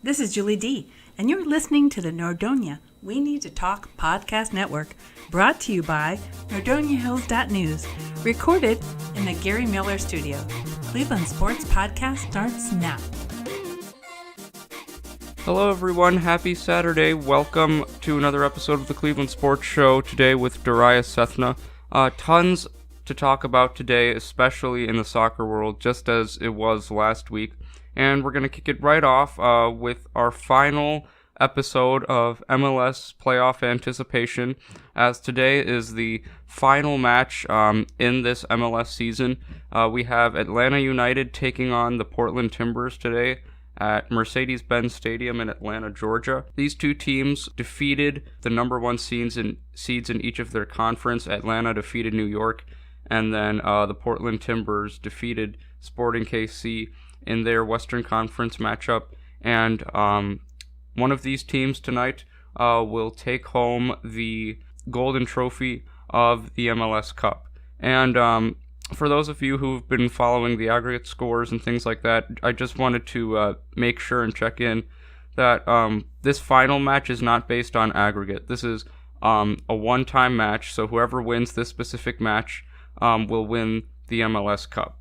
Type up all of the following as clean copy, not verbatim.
This is Julie D., and you're listening to the Nordonia We Need to Talk podcast network, brought to you by NordoniaHills.news, recorded in the Gary Miller studio. Cleveland Sports Podcast starts now. Hello everyone, happy Saturday. Welcome to another episode of the Cleveland Sports Show, today with Darayus Sethna. Tons to talk about today, especially in the soccer world, just as it was last week. And we're going to kick it right off with our final episode of MLS playoff anticipation, as today is the final match in this MLS season. We have Atlanta United taking on the Portland Timbers today at Mercedes-Benz Stadium in Atlanta, Georgia. These two teams defeated the number one seeds in each of their conference. Atlanta defeated New York, and then the Portland Timbers defeated Sporting KC in their Western Conference matchup. And one of these teams tonight will take home the Golden Trophy of the MLS Cup. And for those of you who've been following the aggregate scores and things like that, I just wanted to make sure and check in that this final match is not based on aggregate. This is a one-time match, so whoever wins this specific match will win the MLS Cup.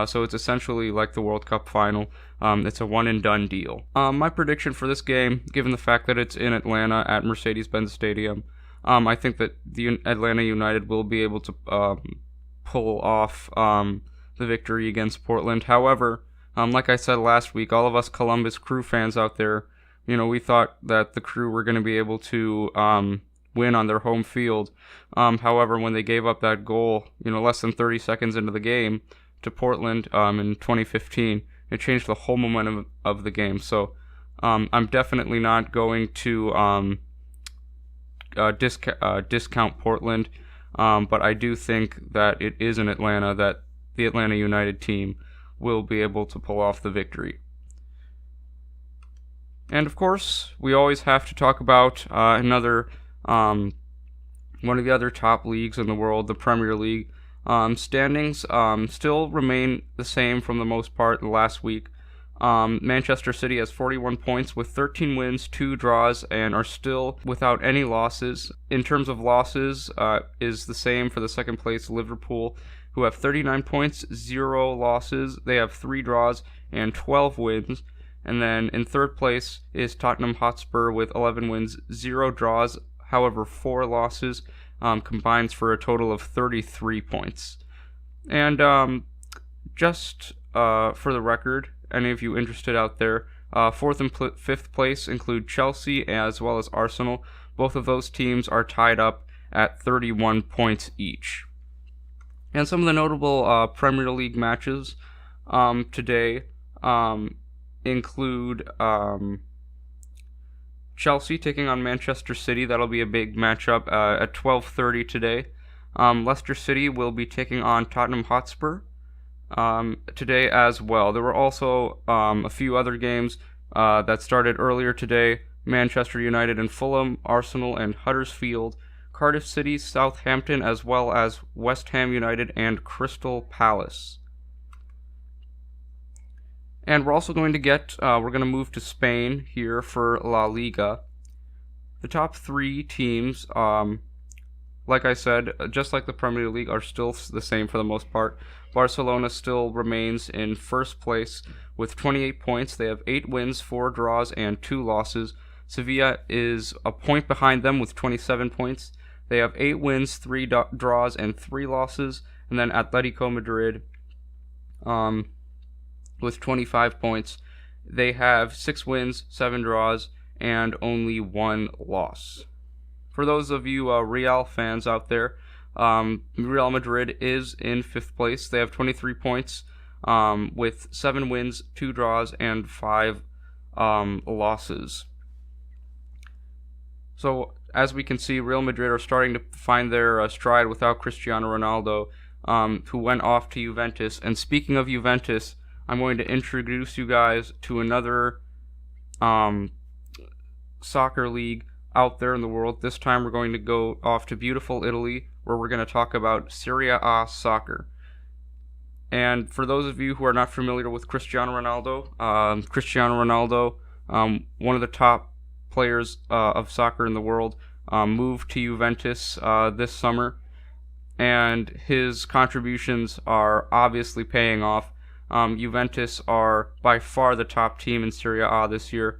So it's essentially like the World Cup Final. It's a one-and-done deal. My prediction for this game, given the fact that it's in Atlanta at Mercedes-Benz Stadium, I think that the Atlanta United will be able to pull off the victory against Portland. However, like I said last week, all of us Columbus Crew fans out there, we thought that the Crew were going to be able to win on their home field. However, when they gave up that goal, less than 30 seconds into the game to Portland in 2015, it changed the whole momentum of the game. So I'm definitely not going to discount Portland, but I do think that it is in Atlanta that the Atlanta United team will be able to pull off the victory. And of course, we always have to talk about another one of the other top leagues in the world, the Premier League. Standings still remain the same from the most part last week. Manchester City has 41 points with 13 wins, 2 draws, and are still without any losses. In terms of losses, is the same for the second place Liverpool, who have 39 points, 0 losses. They have 3 draws and 12 wins. And then in third place is Tottenham Hotspur with 11 wins, 0 draws, however 4 losses. Combines for a total of 33 points. And just for the record, any of you interested out there, fourth and fifth place include Chelsea as well as Arsenal. Both of those teams are tied up at 31 points each. And some of the notable Premier League matches today include Chelsea taking on Manchester City. That'll be a big matchup at 12:30 today. Leicester City will be taking on Tottenham Hotspur today as well. There were also a few other games that started earlier today. Manchester United and Fulham, Arsenal and Huddersfield, Cardiff City, Southampton, as well as West Ham United and Crystal Palace. And we're also going to we're going to move to Spain here for La Liga. The top 3 teams, like I said, just like the Premier League, are still the same for the most part. Barcelona still remains in first place with 28 points. They have 8 wins, 4 draws, and 2 losses. Sevilla is a point behind them with 27 points. They have 8 wins, 3 draws, and 3 losses. And then Atletico Madrid, with 25 points. They have 6 wins, 7 draws, and only 1 loss. For those of you Real fans out there, Real Madrid is in 5th place. They have 23 points with 7 wins, 2 draws, and 5 losses. So, as we can see, Real Madrid are starting to find their stride without Cristiano Ronaldo, who went off to Juventus. And speaking of Juventus, I'm going to introduce you guys to another soccer league out there in the world. This time we're going to go off to beautiful Italy, where we're going to talk about Serie A soccer. And for those of you who are not familiar with Cristiano Ronaldo one of the top players of soccer in the world, moved to Juventus this summer, and his contributions are obviously paying off. Juventus are by far the top team in Serie A this year.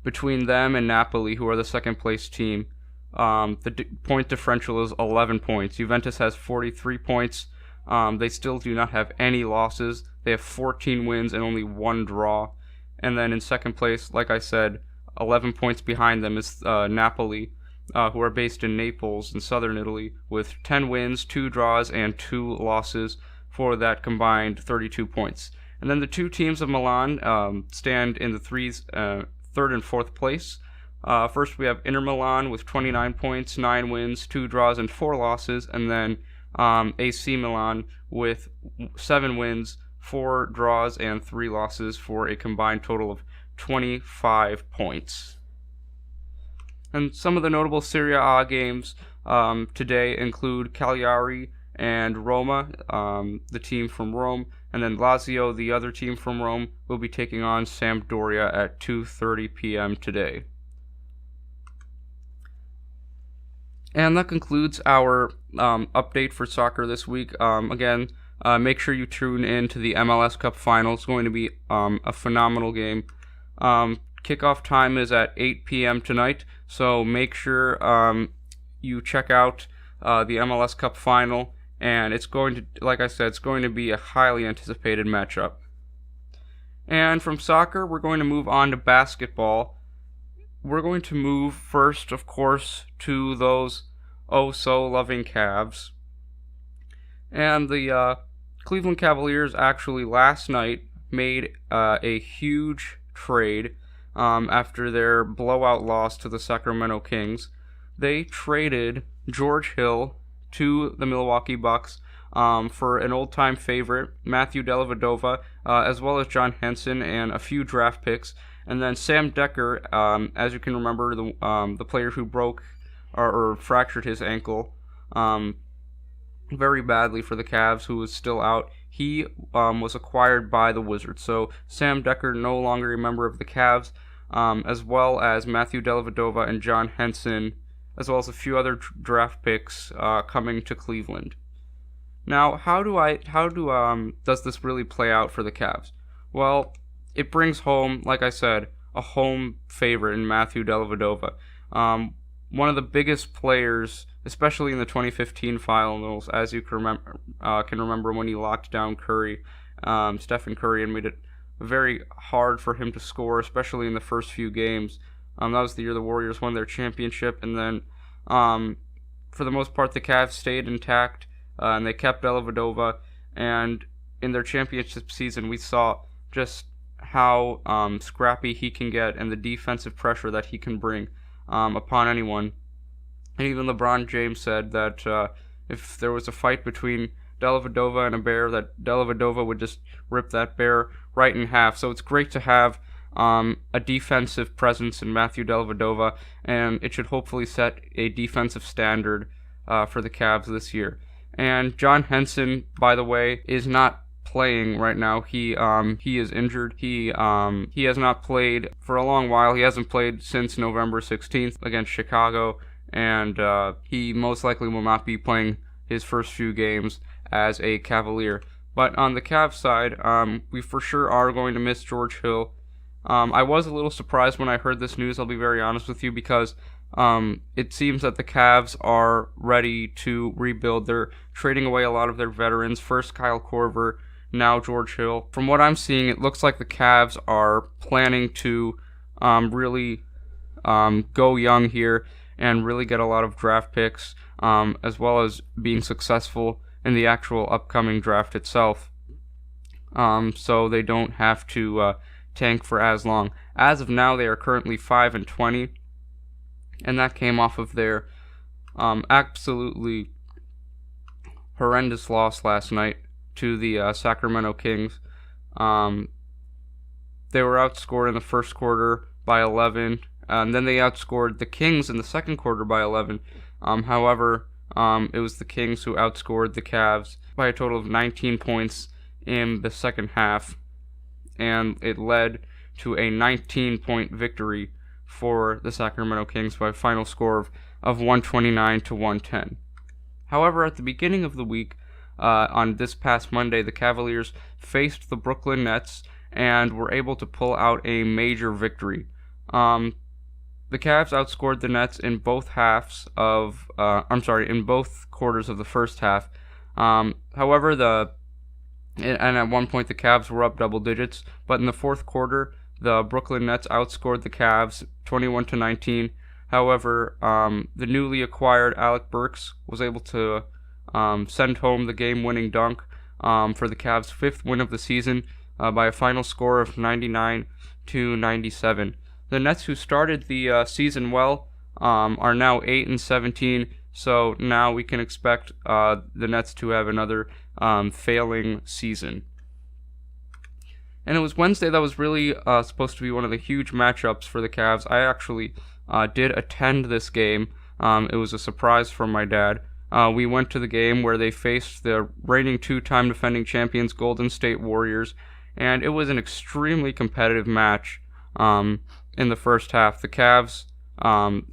Between them and Napoli, who are the second place team, the point differential is 11 points. Juventus has 43 points. They still do not have any losses. They have 14 wins and only 1 draw. And then in second place, like I said, 11 points behind them is Napoli, who are based in Naples in southern Italy, with 10 wins, 2 draws, and 2 losses for that combined 32 points. And then the two teams of Milan stand in the third and fourth place. First, we have Inter Milan with 29 points, 9 wins, 2 draws, and 4 losses. And then AC Milan with 7 wins, 4 draws, and 3 losses for a combined total of 25 points. And some of the notable Serie A games today include Cagliari and Roma, the team from Rome, and then Lazio, the other team from Rome, will be taking on Sampdoria at 2:30 p.m. today. And that concludes our update for soccer this week. Again, make sure you tune in to the MLS Cup Final. It's going to be a phenomenal game. Kickoff time is at 8 p.m. tonight, so make sure you check out the MLS Cup Final. And it's going to, like I said, it's going to be a highly anticipated matchup. And from soccer, we're going to move on to basketball. We're going to move first, of course, to those oh-so-loving Cavs. And the Cleveland Cavaliers actually last night made a huge trade after their blowout loss to the Sacramento Kings. They traded George Hill to the Milwaukee Bucks for an old-time favorite, Matthew Dellavedova, as well as John Henson and a few draft picks. And then Sam Decker, as you can remember, the player who broke or fractured his ankle very badly for the Cavs, who was still out. He was acquired by the Wizards. So Sam Decker no longer a member of the Cavs, as well as Matthew Dellavedova and John Henson, as well as a few other draft picks coming to Cleveland. Now, how does this really play out for the Cavs? Well, it brings home, like I said, a home favorite in Matthew Dellavedova. One of the biggest players, especially in the 2015 finals, as you can remember when he locked down Stephen Curry, and made it very hard for him to score, especially in the first few games. That was the year the Warriors won their championship, and then for the most part the Cavs stayed intact, and they kept Dellavedova, and in their championship season we saw just how scrappy he can get and the defensive pressure that he can bring upon anyone. And even LeBron James said that if there was a fight between Dellavedova and a bear, that Dellavedova would just rip that bear right in half. So it's great to have a defensive presence in Matthew Dellavedova, and it should hopefully set a defensive standard for the Cavs this year. And John Henson, by the way, is not playing right now. He is injured. He has not played for a long while. He hasn't played since November 16th against Chicago, and he most likely will not be playing his first few games as a Cavalier. But on the Cavs side, we for sure are going to miss George Hill. I was a little surprised when I heard this news, I'll be very honest with you, because it seems that the Cavs are ready to rebuild. They're trading away a lot of their veterans. First Kyle Korver, now George Hill. From what I'm seeing, it looks like the Cavs are planning to really go young here and really get a lot of draft picks, as well as being successful in the actual upcoming draft itself, so they don't have to tank for as long. As of now, they are currently 5-20, and that came off of their absolutely horrendous loss last night to the Sacramento Kings. They were outscored in the first quarter by 11, and then they outscored the Kings in the second quarter by 11. However, it was the Kings who outscored the Cavs by a total of 19 points in the second half, and it led to a 19-point victory for the Sacramento Kings by a final score of 129 to 110. However, at the beginning of the week, on this past Monday, the Cavaliers faced the Brooklyn Nets and were able to pull out a major victory. The Cavs outscored the Nets in both in both quarters of the first half. However, and at one point the Cavs were up double digits, but in the fourth quarter, the Brooklyn Nets outscored the Cavs 21 to 19. However, the newly acquired Alec Burks was able to send home the game-winning dunk for the Cavs' fifth win of the season by a final score of 99 to 97. The Nets, who started the season well, are now 8-17. So now we can expect the Nets to have another failing season. And it was Wednesday that was really supposed to be one of the huge matchups for the Cavs. I actually did attend this game. It was a surprise from my dad. We went to the game where they faced the reigning two-time defending champions Golden State Warriors, and it was an extremely competitive match in the first half. The Cavs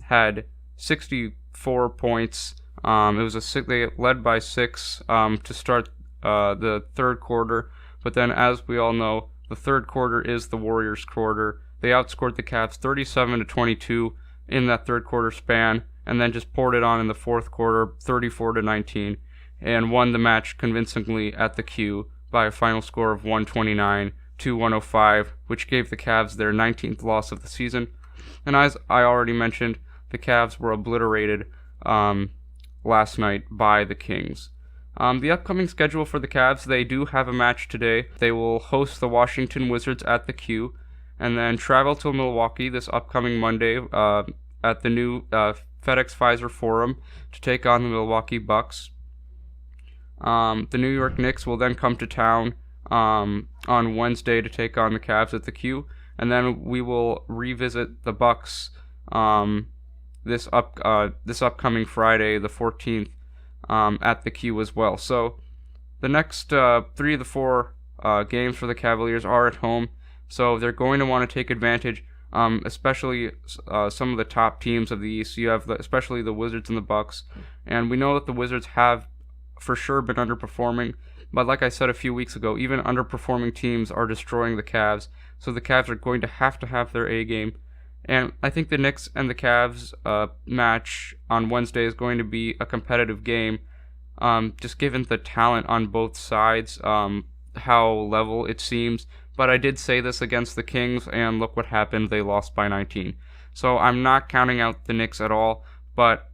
had 64 points. They led by 6 to start the third quarter, but then, as we all know, the third quarter is the Warriors' quarter. They outscored the Cavs 37 to 22 in that third quarter span, and then just poured it on in the fourth quarter, 34 to 19, and won the match convincingly at the Q by a final score of 129 to 105, which gave the Cavs their 19th loss of the season. And as I already mentioned, the Cavs were obliterated last night by the Kings. The upcoming schedule for the Cavs, they do have a match today. They will host the Washington Wizards at the Q, and then travel to Milwaukee this upcoming Monday at the new FedEx Pfizer Forum to take on the Milwaukee Bucks. The New York Knicks will then come to town on Wednesday to take on the Cavs at the Q, and then we will revisit the Bucks this upcoming Friday, the 14th, at the Q as well. So the next 3 of the 4 games for the Cavaliers are at home, so they're going to want to take advantage, especially some of the top teams of the East. You have especially the Wizards and the Bucks, and we know that the Wizards have for sure been underperforming, but like I said a few weeks ago, even underperforming teams are destroying the Cavs, so the Cavs are going to have their A game. And I think the Knicks and the Cavs match on Wednesday is going to be a competitive game, just given the talent on both sides, how level it seems. But I did say this against the Kings, and look what happened. They lost by 19. So I'm not counting out the Knicks at all, but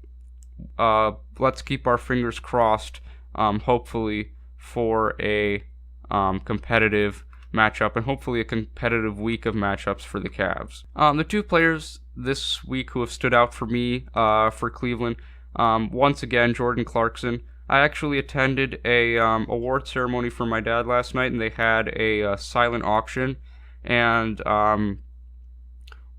let's keep our fingers crossed, hopefully, for a competitive matchup, and hopefully a competitive week of matchups for the Cavs. The two players this week who have stood out for me for Cleveland, once again, Jordan Clarkson. I actually attended a award ceremony for my dad last night, and they had a silent auction, and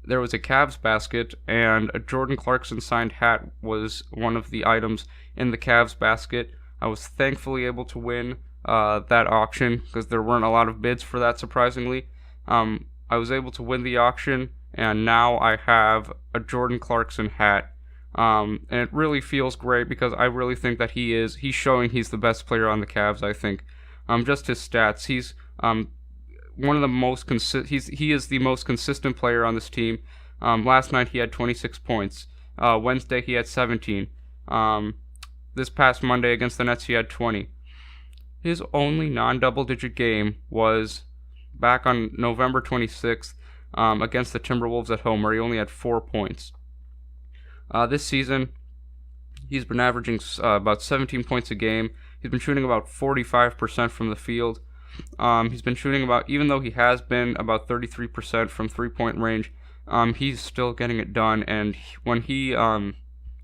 there was a Cavs basket, and a Jordan Clarkson signed hat was one of the items in the Cavs basket. I was thankfully able to win that auction because there weren't a lot of bids for that, surprisingly. I was able to win the auction, and now I have a Jordan Clarkson hat, and it really feels great because I really think that he's showing he's the best player on the Cavs. I think just his stats, he's one of the most he is the most consistent player on this team. Last night he had 26 points. Wednesday he had 17. This past Monday against the Nets he had 20. His only non-double-digit game was back on November 26th against the Timberwolves at home, where he only had 4 points. This season, he's been averaging about 17 points a game. He's been shooting about 45% from the field. He's been shooting even though he has been about 33% from three-point range, he's still getting it done, and when he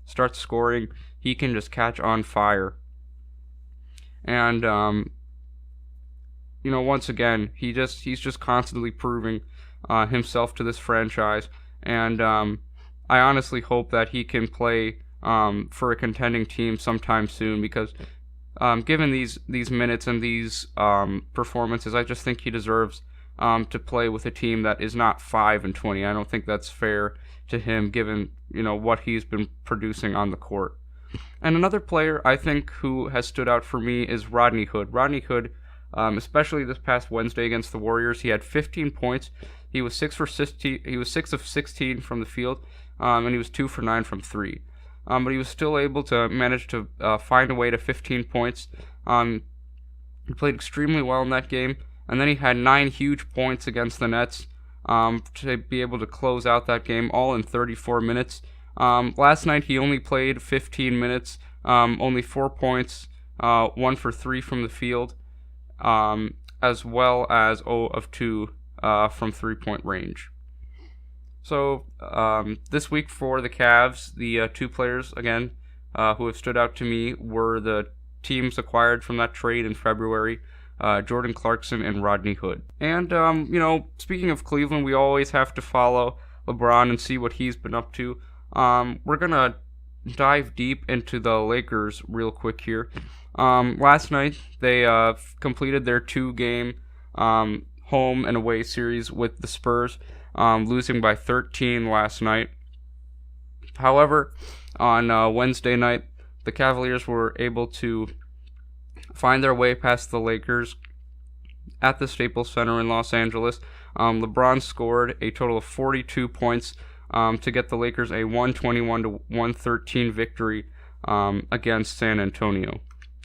starts scoring, he can just catch on fire. And once again, he's just constantly proving himself to this franchise, and I honestly hope that he can play for a contending team sometime soon, because given these minutes and these performances, I just think he deserves to play with a team that is not 5-20. I don't think that's fair to him, given what he's been producing on the court. And another player I think who has stood out for me is Rodney Hood. Rodney Hood, especially this past Wednesday against the Warriors, he had 15 points. He was 6 for 16. He was 6 of 16 from the field, and he was 2 for 9 from 3. But he was still able to manage to find a way to 15 points. He played extremely well in that game, and then he had 9 huge points against the Nets to be able to close out that game, all in 34 minutes. Last night he only played 15 minutes, only 4 points, 1 for 3 from the field, as well as 0 of 2 from 3-point range. So this week for the Cavs, the 2 players, again, who have stood out to me were the teams acquired from that trade in February, Jordan Clarkson and Rodney Hood. And, speaking of Cleveland, we always have to follow LeBron and see what he's been up to. We're going to dive deep into the Lakers real quick here. Last night, they completed their 2-game home and away series with the Spurs, losing by 13 last night. However, on Wednesday night, the Cavaliers were able to find their way past the Lakers at the Staples Center in Los Angeles. LeBron scored a total of 42 points to get the Lakers a 121-113 victory against San Antonio.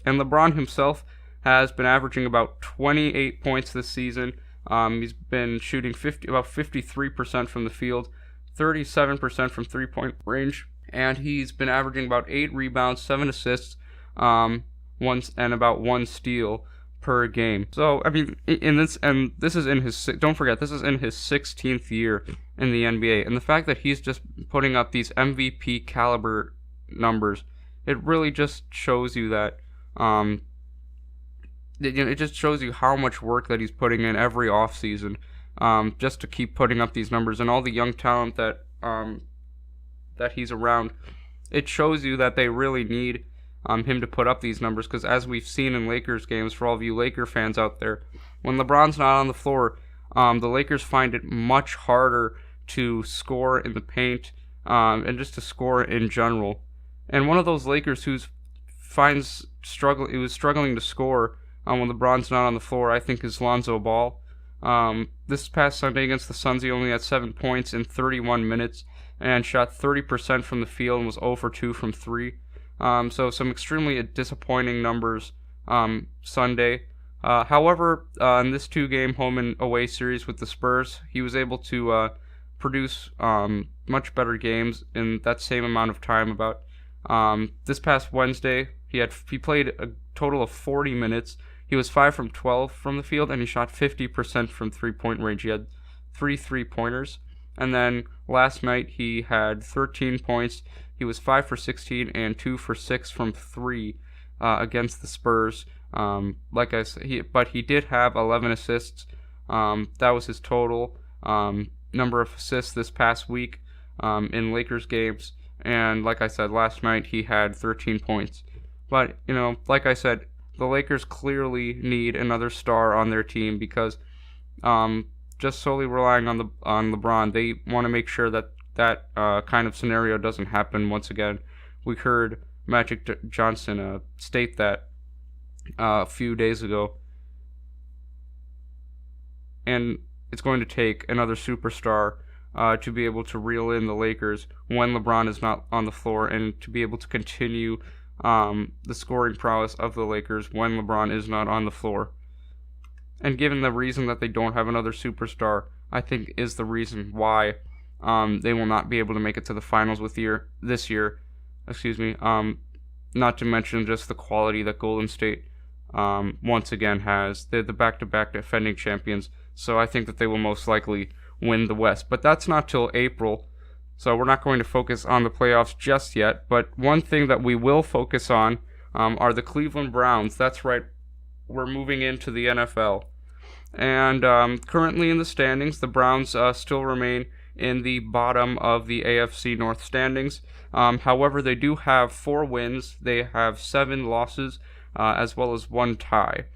And LeBron himself has been averaging about 28 points this season. He's been shooting about 53% from the field, 37% from 3-point range, and he's been averaging about 8 rebounds, 7 assists, and about 1 steal per game. So, I mean, this is in his, don't forget, this is in his 16th year in the NBA, and the fact that he's just putting up these MVP caliber numbers, it really just shows you that, it just shows you how much work that he's putting in every offseason, just to keep putting up these numbers, and all the young talent that he's around. It shows you that they really need him to put up these numbers, because as we've seen in Lakers games, for all of you Laker fans out there, when LeBron's not on the floor, the Lakers find it much harder to score in the paint, and just to score in general. And one of those Lakers who was struggling to score when LeBron's not on the floor, I think, is Lonzo Ball. This past Sunday against the Suns, he only had 7 points in 31 minutes and shot 30% from the field and was 0 for 2 from 3. So some extremely disappointing numbers Sunday. However, in this 2-game home and away series with the Spurs, he was able to produce much better games in that same amount of time. About this past Wednesday, he played a total of 40 minutes. He was 5 from 12 from the field, and he shot 50% from 3-point range. He had 3 3-pointers. And then last night he had 13 points. He was 5 for 16 and 2 for 6 from 3 against the Spurs. Like I said, but he did have 11 assists. That was his total number of assists this past week in Lakers games. And like I said, last night he had 13 points. But, like I said, the Lakers clearly need another star on their team, because just solely relying on LeBron, they want to make sure that kind of scenario doesn't happen once again. We heard Magic Johnson state that a few days ago, and it's going to take another superstar to be able to reel in the Lakers when LeBron is not on the floor, and to be able to continue the scoring prowess of the Lakers when LeBron is not on the floor. And given the reason that they don't have another superstar, I think is the reason why they will not be able to make it to the finals this year. Not to mention just the quality that Golden State once again has. They're the back-to-back defending champions, so I think that they will most likely win the West. But that's not till April, so we're not going to focus on the playoffs just yet. But one thing that we will focus on are the Cleveland Browns. That's right, we're moving into the NFL. And currently in the standings, the Browns still remain in the bottom of the AFC North standings. However, they do have 4 wins. They have 7 losses, as well as 1 tie.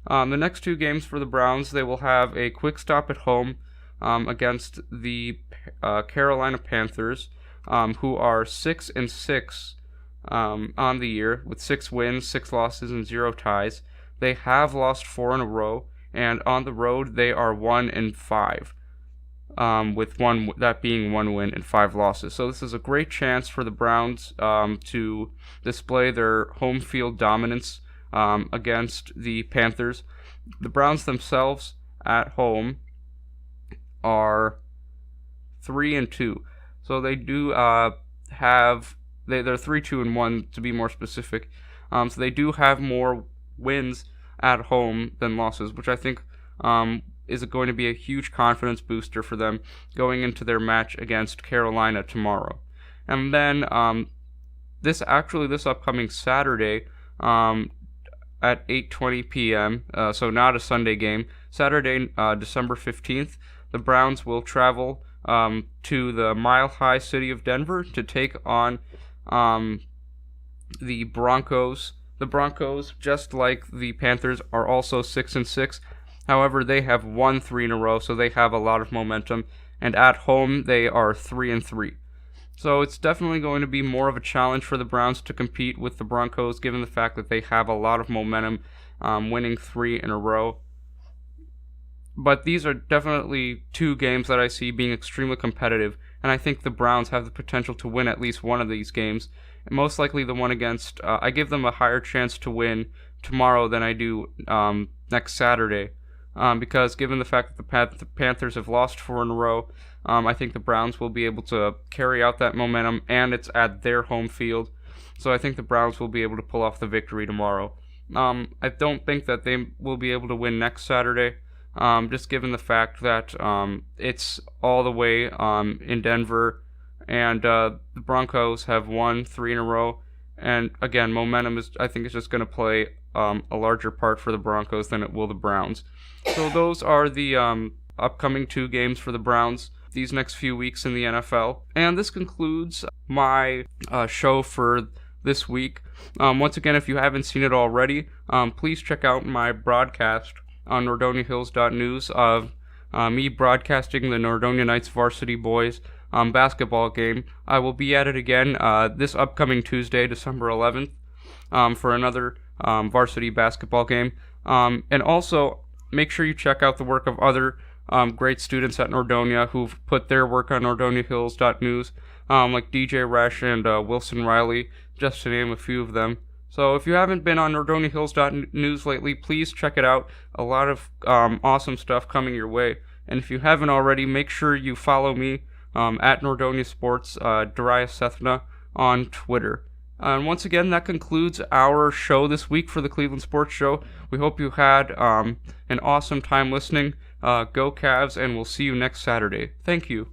The next two games for the Browns, they will have a quick stop at home against the Carolina Panthers, who are 6-6 on the year with 6 wins, 6 losses, and 0 ties. They have lost 4 in a row, and on the road they are 1-5. With that being 1 win and 5 losses. So this is a great chance for the Browns to display their home field dominance against the Panthers. The Browns themselves at home are 3-2, so they do have they're 3-2-1 to be more specific. So they do have more wins at home than losses, which I think is going to be a huge confidence booster for them going into their match against Carolina tomorrow. And then this upcoming Saturday at 8:20 p.m., so not a Sunday game, Saturday, December 15th, the Browns will travel to the Mile High city of Denver to take on the Broncos. The Broncos, just like the Panthers, are also 6-6. However, they have won 3 in a row, so they have a lot of momentum. And at home, they are 3-3. So it's definitely going to be more of a challenge for the Browns to compete with the Broncos, given the fact that they have a lot of momentum, winning 3 in a row. But these are definitely 2 games that I see being extremely competitive, and I think the Browns have the potential to win at least one of these games. And most likely the one against, I give them a higher chance to win tomorrow than I do next Saturday. Because given the fact that the Panthers have lost 4 in a row, I think the Browns will be able to carry out that momentum, and it's at their home field. So I think the Browns will be able to pull off the victory tomorrow. I don't think that they will be able to win next Saturday, just given the fact that it's all the way in Denver, and the Broncos have won 3 in a row. And again, momentum I think is just going to play a larger part for the Broncos than it will the Browns. So those are the upcoming 2 games for the Browns these next few weeks in the NFL. And this concludes my show for this week. Once again, if you haven't seen it already, please check out my broadcast on NordoniaHills.news of me broadcasting the Nordonia Knights varsity boys basketball game. I will be at it again this upcoming Tuesday, December 11th, for another varsity basketball game. And also, make sure you check out the work of other great students at Nordonia who've put their work on NordoniaHills.news, like DJ Resch and Wilson Riley, just to name a few of them. So if you haven't been on NordoniaHills.news lately, please check it out. A lot of awesome stuff coming your way. And if you haven't already, make sure you follow me at Nordonia Sports, Darayus Sethna, on Twitter. And once again, that concludes our show this week for the Cleveland Sports Show. We hope you had an awesome time listening. Go Cavs, and we'll see you next Saturday. Thank you.